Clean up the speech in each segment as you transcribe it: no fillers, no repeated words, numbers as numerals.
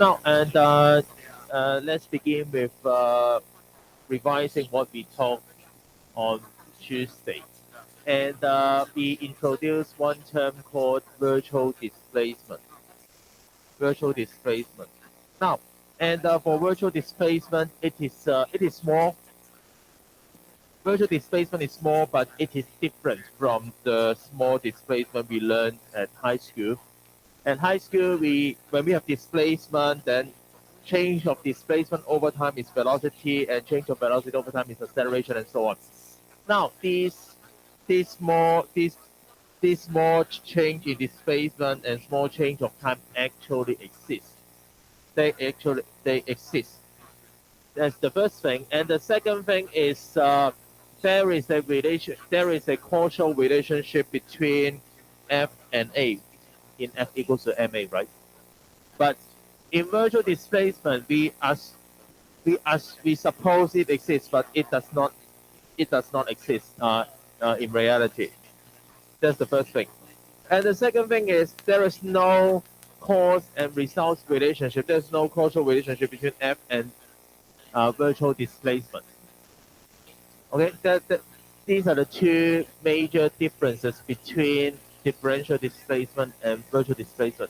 Now, and let's begin with revising what we talked on Tuesday. And we introduced one term called virtual displacement. Virtual displacement. Now, and for virtual displacement, it is small. Virtual displacement is small, but it is different from the small displacement we learned at high school. At high school, when we have displacement, then change of displacement over time is velocity, and change of velocity over time is acceleration, and so on. Now, these small change in displacement and small change of time actually exist. They exist. That's the first thing. And the second thing is there is a causal relationship between F and A in F equals to ma, right? But in virtual displacement, we suppose it exists, but it does not exist in reality. That's the first thing. And the second thing is there is no cause and results relationship. There's no causal relationship between F and virtual displacement. Okay, these are the two major differences between differential displacement and virtual displacement.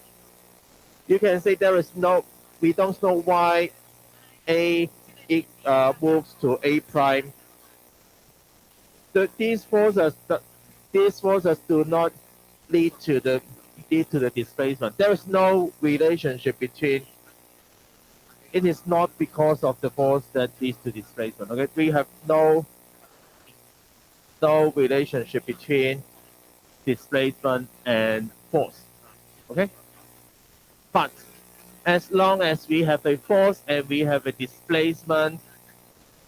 You can say we don't know why A moves to A prime. These forces do not lead to the displacement. There is no relationship between. It is not because of the force that leads to displacement. Okay, we have no relationship between displacement and force. Okay, but as long as we have a force and we have a displacement,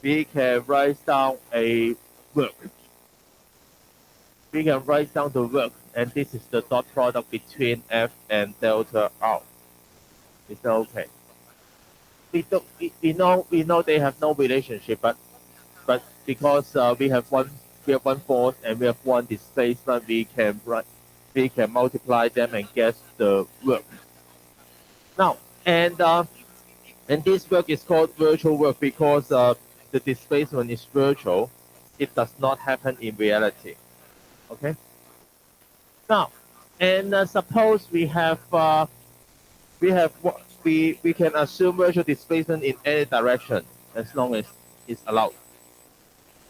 we can write down a work. We can write down the work, and this is the dot product between F and delta R. Is that okay? We know they have no relationship, but because we have one force and we have one displacement, we can multiply them and get the work. Now, and this work is called virtual work because the displacement is virtual. It does not happen in reality. Okay. Now, and suppose we can assume virtual displacement in any direction as long as it's allowed.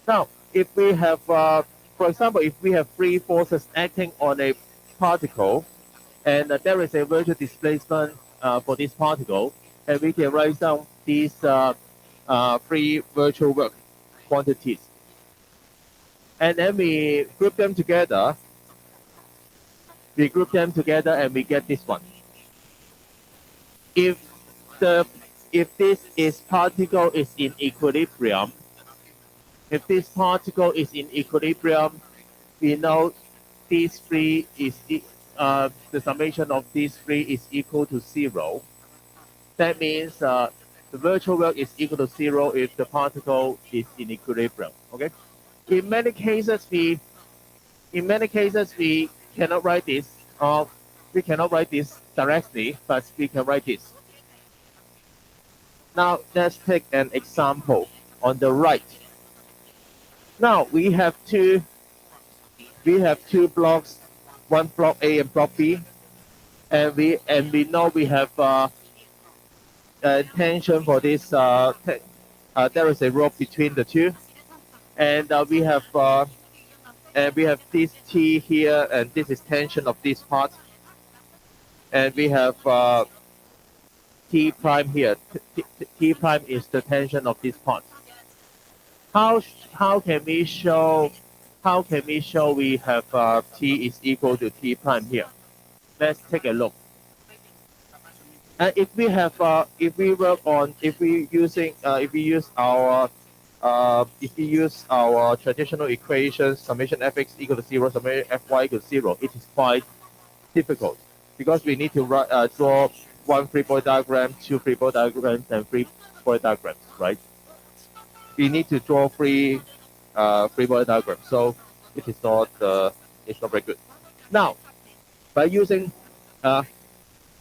Now, if we have, for example, if we have three forces acting on a particle, and there is a virtual displacement for this particle, and we can write down these three virtual work quantities. And then we group them together. And we get this one. If this particle is in equilibrium, we know these three is the summation of these three is equal to 0. That means the virtual work is equal to 0 if the particle is in equilibrium. Okay. In many cases, we cannot write this, or we cannot write this directly, but we can write this. Now let's take an example on the right. Now we have two blocks, one block A and block B, and we know we have tension for this. There is a rope between the two. And we have this T here, and this is tension of this part. And we have T prime here. T prime is the tension of this part. How can we show we have T is equal to T prime here? Let's take a look. And if we use our traditional equations, summation fx equal to 0, summation fy equal to 0, it is quite difficult because we need to draw one free body diagram, two free body diagrams, and three body diagrams, right? We need to draw three body diagrams, so it is not very good. Now, by using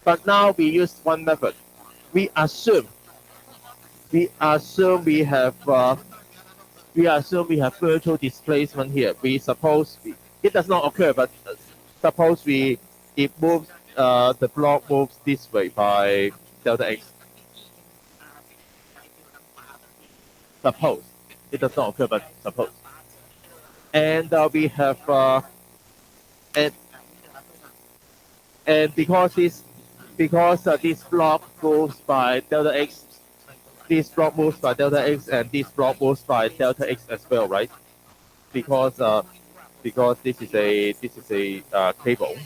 but now we use one method. we assume we have virtual displacement here. We suppose it does not occur, but suppose it moves, the block moves this way by delta x. Suppose it does not occur, but suppose. And we have and because this block moves by delta x, this block moves by delta x, and this block moves by delta x as well, right? Because this is a cable.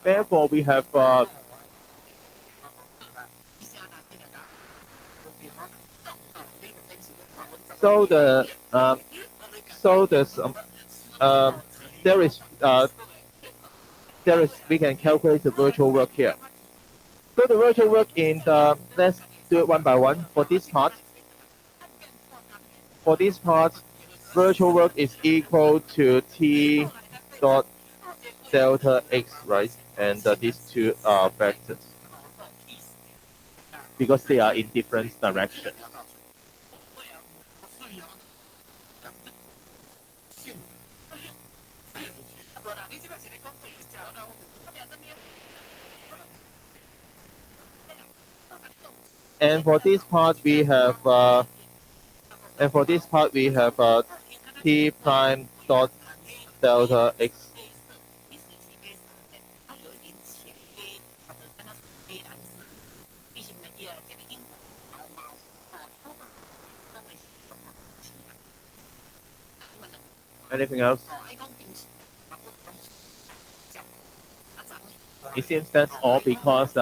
Therefore, we have there is we can calculate the virtual work here. So the virtual work in the, let's do it one by one. For this part, virtual work is equal to t dot delta x, right? And these two are vectors because they are in different directions. And for this part, we have t prime dot delta x. Anything else? It seems that's all because,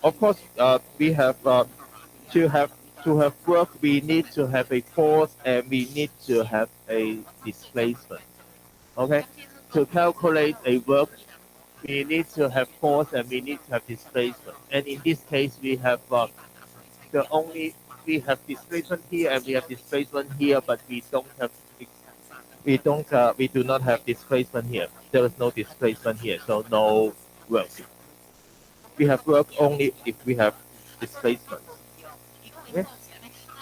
of course, we have to have work. We need to have a force and we need to have a displacement. Okay, to calculate a work, we need to have force and we need to have displacement. And in this case, we have we have displacement here and we have displacement here, but we do not have displacement here. There is no displacement here, so no work. We have work only if we have displacement. Okay?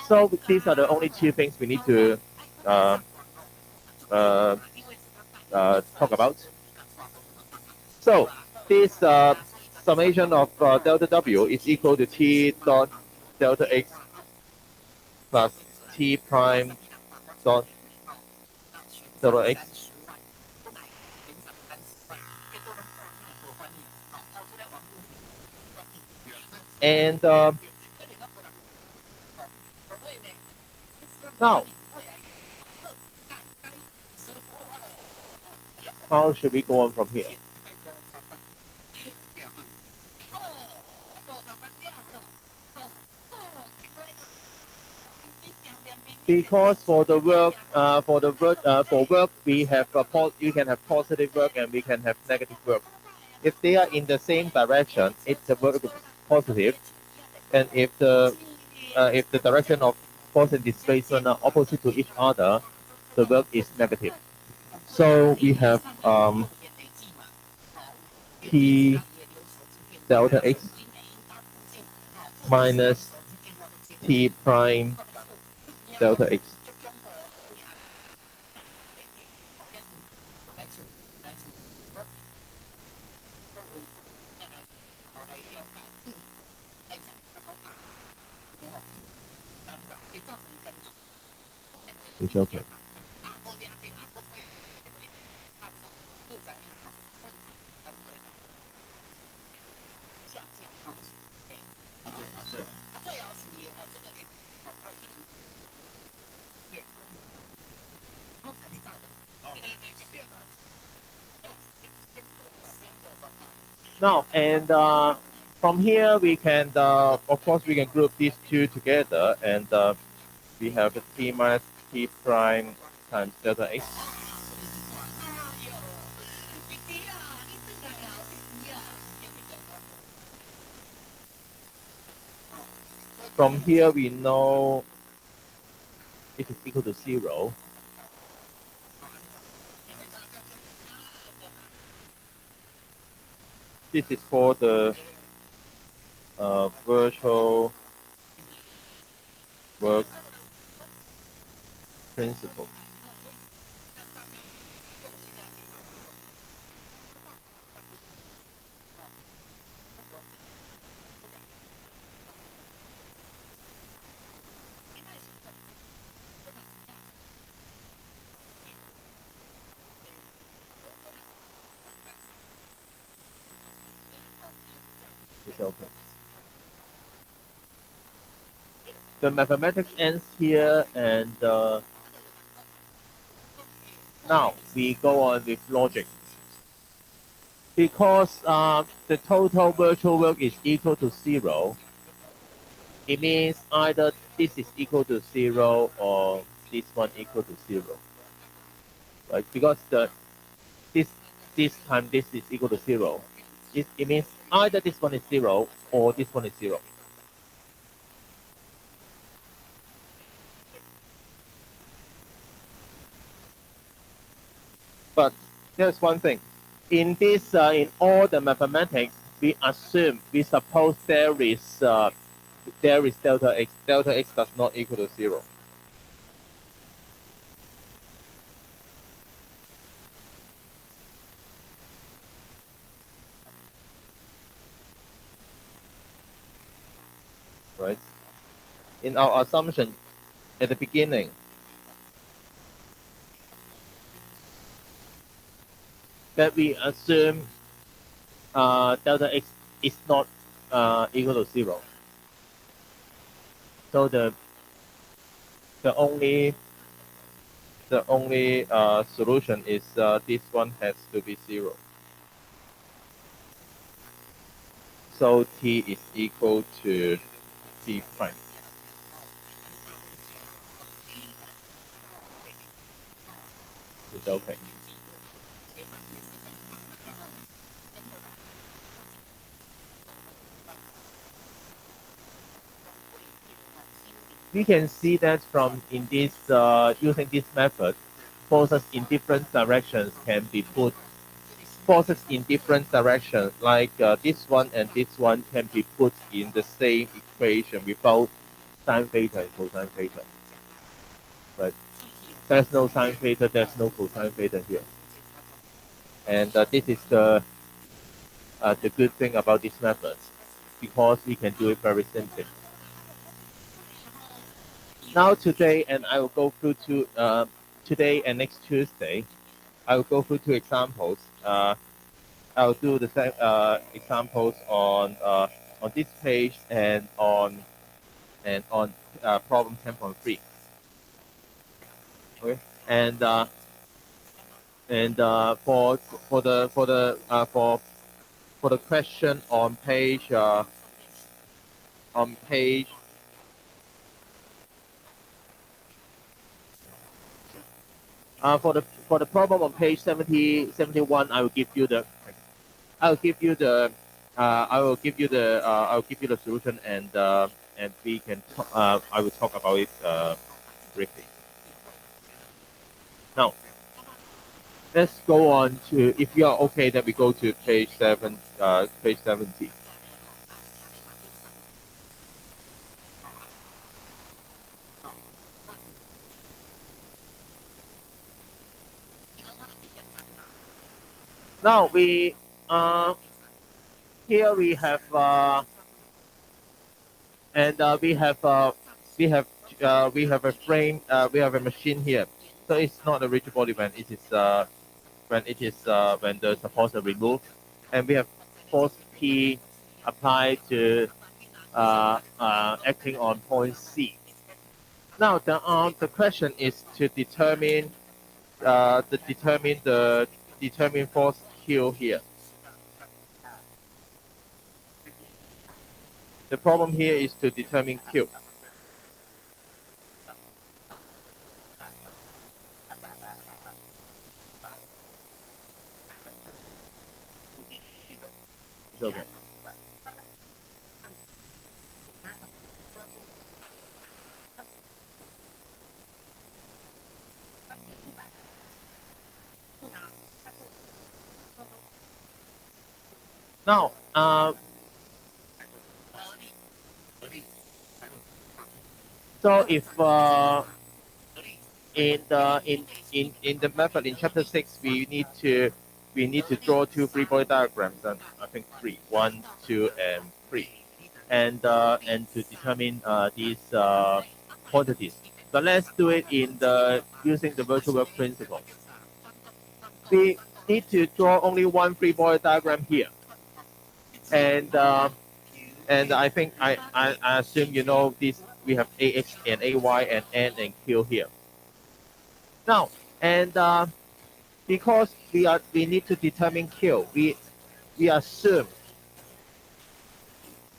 So these are the only two things we need to talk about. So this summation of delta W is equal to t dot delta x plus t prime dot delta x. And now, how should we go on from here? Because for work we have you can have positive work and we can have negative work. If they are in the same direction, it's the work is positive, and if the direction of force and displacement are opposite to each other, the work is negative. So we have t delta x minus t prime delta x. It's okay. Now, and from here we can, of course, we can group these two together, and we have t minus t prime times delta x. From here, we know it is equal to 0. This is for the virtual work principle. It's okay. The mathematics ends here, and now we go on with logic. Because the total virtual work is equal to 0, it means either this is equal to 0 or this one equal to 0. Right? Because this time this is equal to 0. It means either this one is 0 or this one is 0. But there's one thing. In this, in all the mathematics, we suppose there is delta x. Delta x does not equal to 0. Right? In our assumption at the beginning, that we assume delta x is not equal to 0. So the only solution is this one has to be 0. So t is equal to t prime. It's okay. We can see that from in this using this method, forces in different directions can be put. Forces in different directions, like this one and this one, can be put in the same equation without sine theta and cosine theta. But there's no sine theta, there's no cosine theta here. And this is the good thing about this method, because we can do it very simply. Now today, and I will go through today and next Tuesday, I will go through 2 examples. I'll do the same examples on this page and on problem 10.3. Okay, and for the question on page for the problem on page 71, I will give you the solution, and we can I will talk about it briefly. Now, let's go on to, if you are okay, then we go to page 70. Now we here we have we have a frame, we have a machine here. So it's not a rigid body when it is when the supports are removed, and we have force P applied to acting on point C. Now the question is to determine determine force Q here. The problem here is to determine Q. It's okay. Now, so if in the method in chapter 6 we need to draw two free body diagrams, and I think three, 1, 2, and 3, and to determine these quantities. But let's do it in the using the virtual work principle. We need to draw only one free body diagram here, and I think I assume you know this. We have AX and AY and N and Q here. Now, and because we need to determine Q, we assume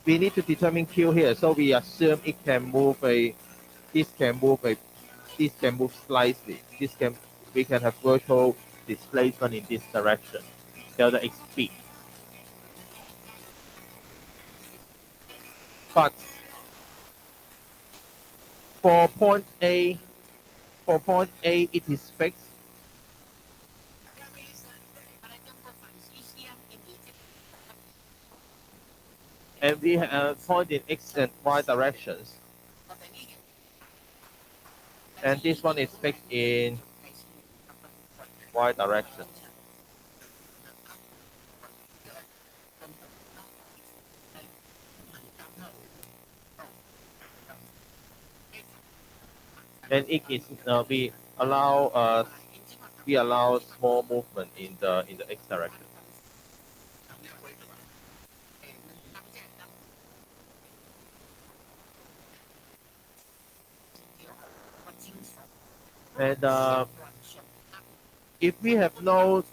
we need to determine Q here. So we assume it can move this can move slightly. We can have virtual displacement in this direction, delta x speed. But for point A, it is fixed. And we have point in x and y directions. And this one is fixed in y direction. And it is we allow small movement in the x direction. And if we have no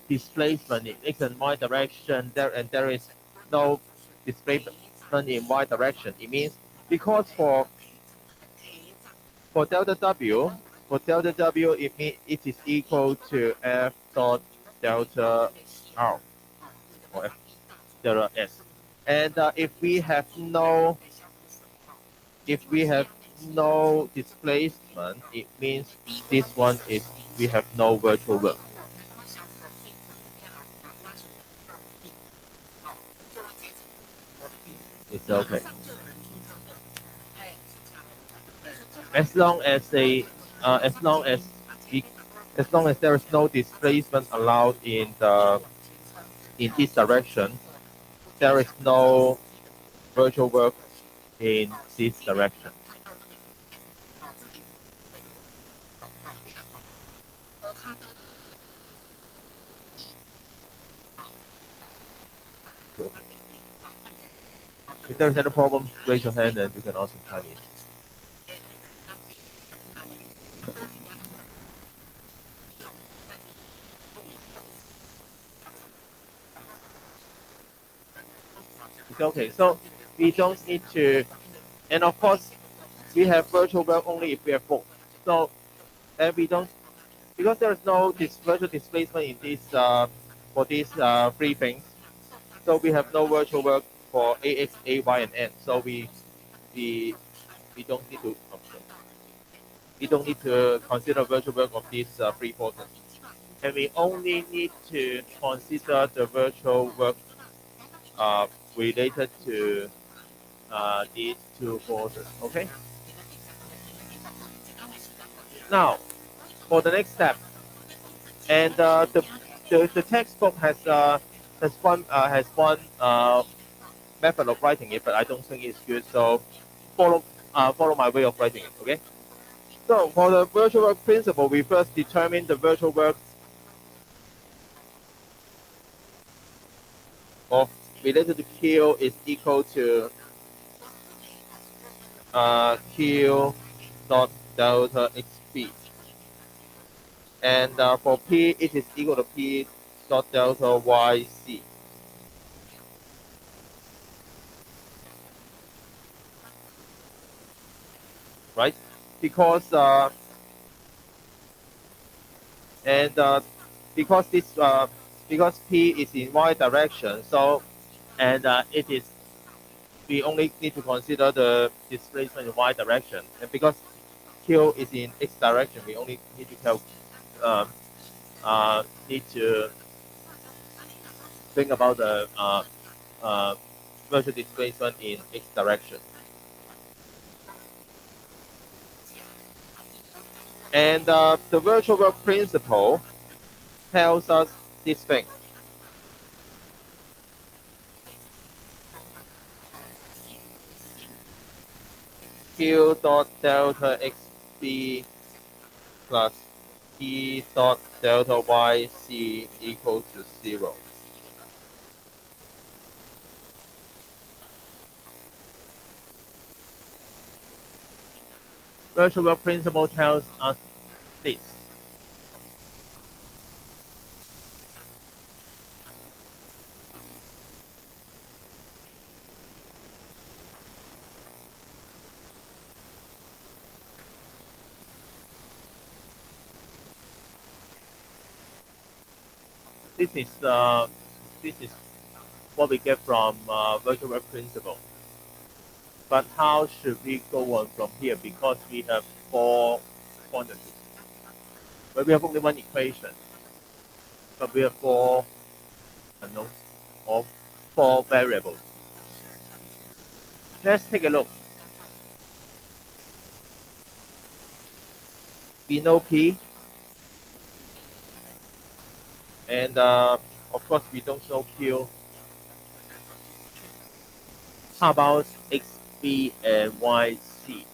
displacement in x and y direction there is no displacement in y direction, it means because for delta w it is equal to f dot delta r or f delta s. And if we have no displacement, it means this one is we have no virtual work. It's okay. As long as as long as there is no displacement allowed in this direction, there is no virtual work in this direction. If there is any problem, raise your hand and you can also type in. Okay, so we don't need to, and of course, we have virtual work only if we have both. So, and we don't, because there is no virtual displacement in this for these three things. So we have no virtual work for AX, AY, and N. So we don't need to consider virtual work of these three portions, and we only need to consider the virtual work related to these two portions. Okay. Now, for the next step, and the textbook has one method of writing it, but I don't think it's good. So follow my way of writing it. Okay. So for the virtual work principle, we first determine the virtual work of related to Q is equal to Q dot delta x p, and for P it is equal to P dot delta y c. Right? Because because this because P is in y direction, so and it is we only need to consider the displacement in y direction, and because Q is in x direction, we only need to need to think about the virtual displacement in x direction. And the virtual work principle tells us this thing. Q dot delta xb plus E dot delta yc equals to 0. Virtual work principle tells us this. This is what we get from virtual work principle. But how should we go on from here? Because we have 4 quantities. But we have only one equation. But we have 4 unknowns or 4 variables. Let's take a look. We know P. And of course, we don't know Q. How about XB and YC?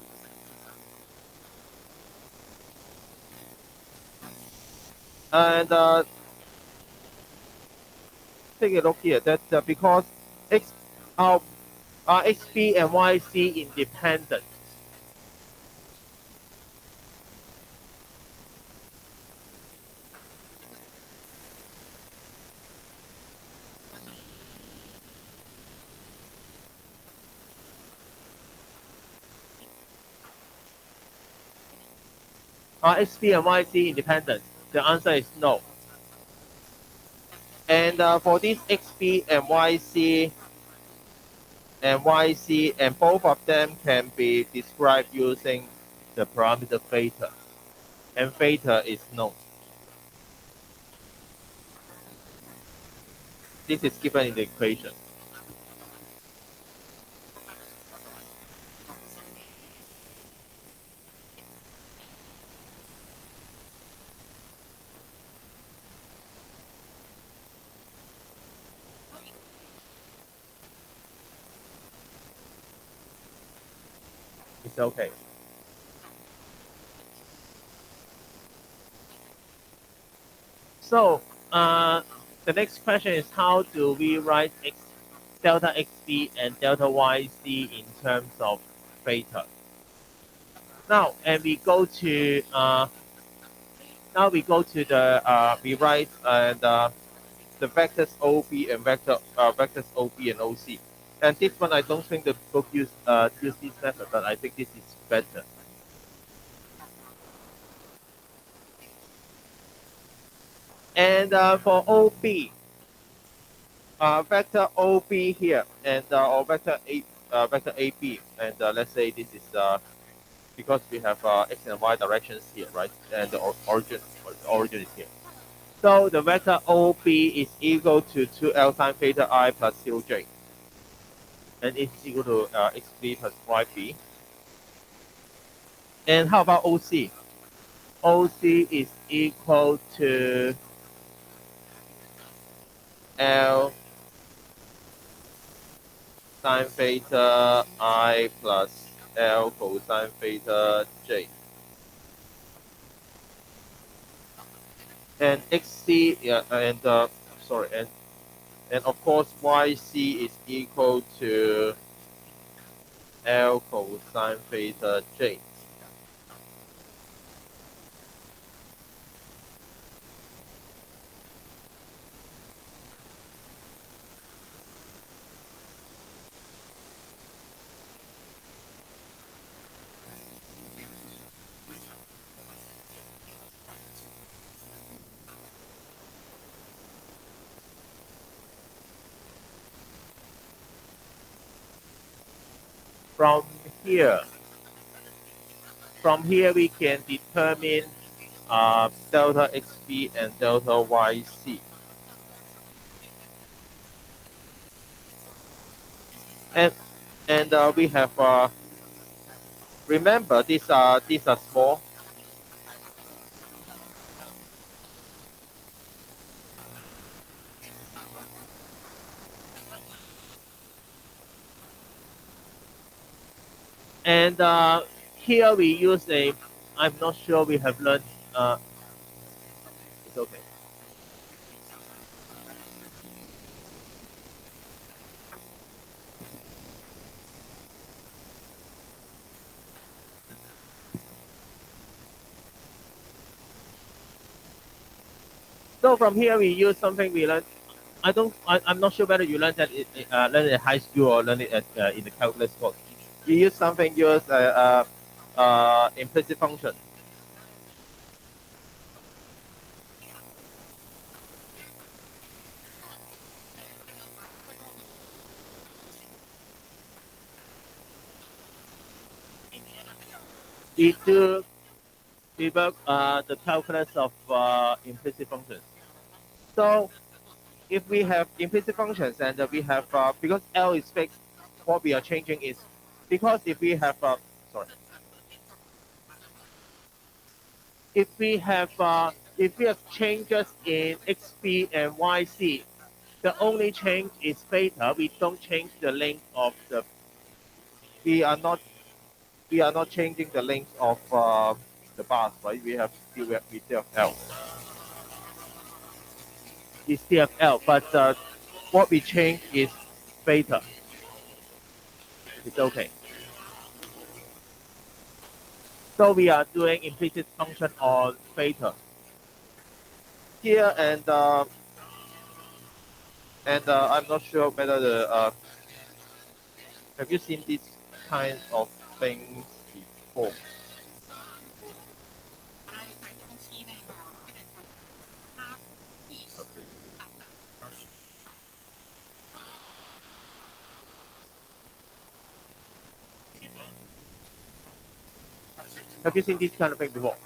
And take a look here. That because XB and YC independent. Are XB and YC independent? The answer is no. And for this XB and YC and both of them can be described using the parameter theta. And theta is known. This is given in the equation. It's okay. So the next question is, how do we write delta xb and delta yc in terms of theta? Now, and we go to the we write and the vectors OB and vectors OB and OC. And this one, I don't think the book use this method, but I think this is better. And for OB, vector OB here, and or vector AB, and let's say this is because we have x and y directions here, right? And the origin is here. So the vector OB is equal to 2L sine theta I plus 0j. And it's equal to xb plus yb. And how about OC? OC is equal to L sine theta I plus L cosine theta j. And XC, and of course YC is equal to L cosine theta j. From here we can determine delta xp and delta yc. And we have remember these are small. And here we use a, I'm not sure we have learned, it's okay. So from here we use something we learned. I'm not sure whether you learned that learned it at high school or learned it at, in the calculus course. We use something use implicit function. We do debug the calculus of implicit functions. So if we have implicit functions and we have because L is fixed, what we are changing is because if we have sorry, if we have changes in xp and yc, the only change is theta. We don't change the length of the. We are not changing the length of the bars, right? We still have L. We still have L, but what we change is theta. It's okay. So we are doing implicit function on theta here, and I'm not sure whether the have you seen these kinds of things before? Have you seen this kind of thing before?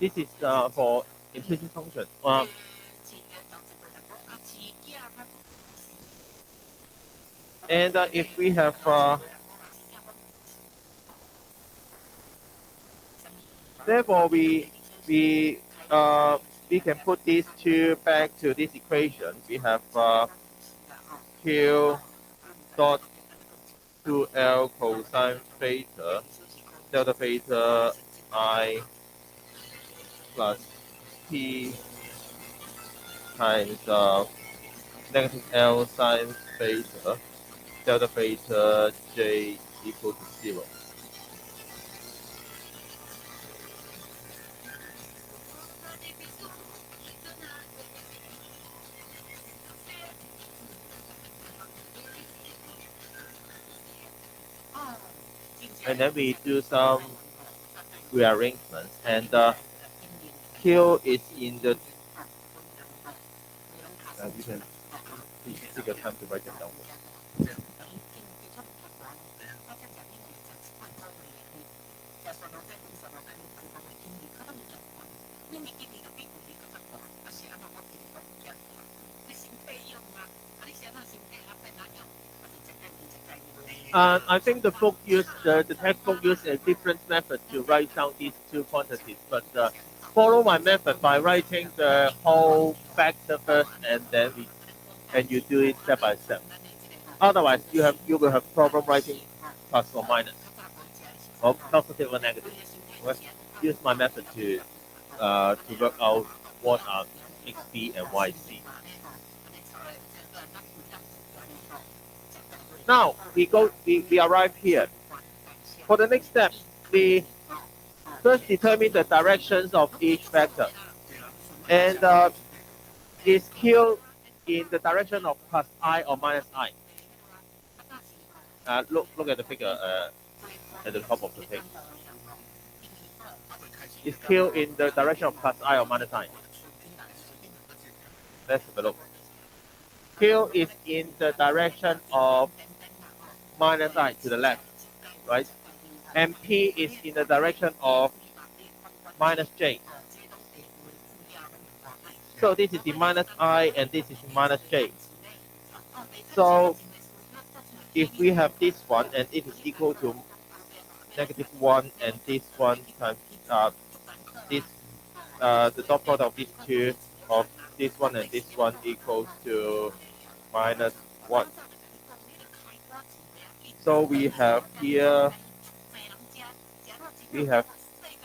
This is for implicit function. And if we have therefore we can put these two back to this equation. We have q dot 2l cosine theta delta theta I plus t times negative L sine theta delta theta j equal to 0. And then we do some rearrangements, and Q is in the. You can please take your time to write it down. I think the book used the textbook used a different method to write down these two quantities, but follow my method by writing the whole factor first, and you do it step by step. Otherwise, you will have problem writing plus or minus, or positive or negative. Okay? Use my method to work out what are xp and yc. Now we arrive here. For the next step, we first determine the directions of each vector. And is q in the direction of plus I or minus I? Look at the figure. at the top of the page. Is Q in the direction of plus I or minus I? Let's have a look. Q is in the direction of minus I to the left, right? And P is in the direction of minus J. So this is the minus I and this is the minus J. So if we have this one and it is equal to -1 and this one times the dot product of these two of this one and this one equals to -1. So we have here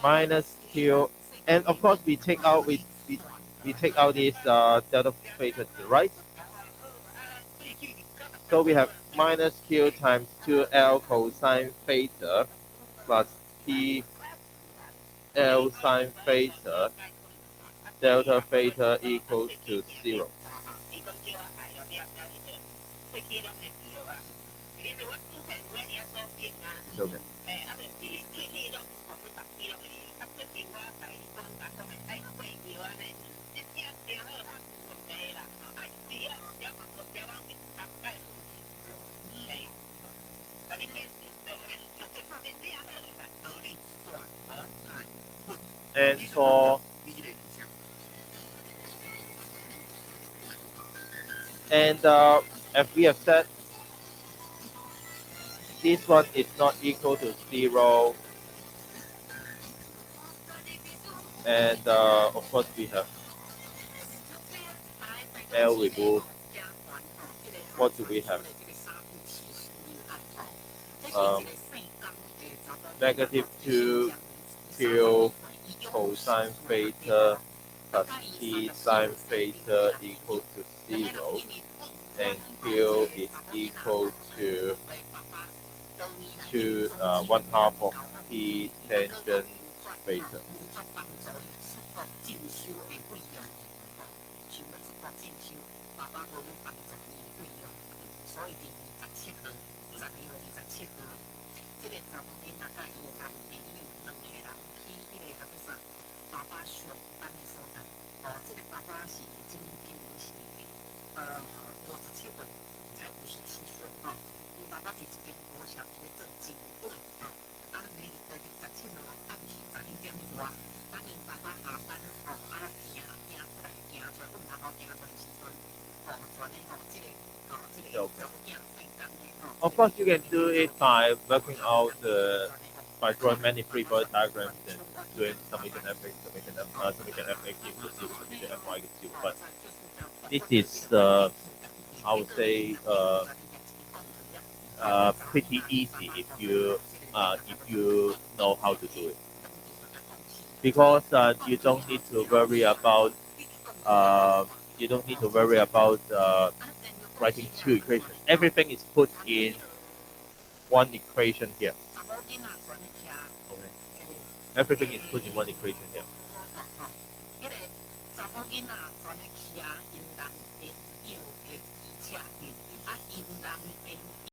minus Q, and of course we take out this delta theta to the right. So we have minus Q times 2L cosine theta plus P L sine theta delta theta equals to 0. Okay. And for as we have said, this one is not equal to 0, and of course we have L removed. What do we have? -2Q cosine theta plus P sine theta equals to 0, and Q is equal to 1/2 of P tangent theta. Of course, you can do it by working out by drawing many free-body diagrams and doing summation fx, summation fx equals 0, summation fy equals 0. But this is, I would say, pretty easy if you know how to do it, because you don't need to worry about writing two equations. Everything is put in one equation here. Okay. Everything is put in one equation here.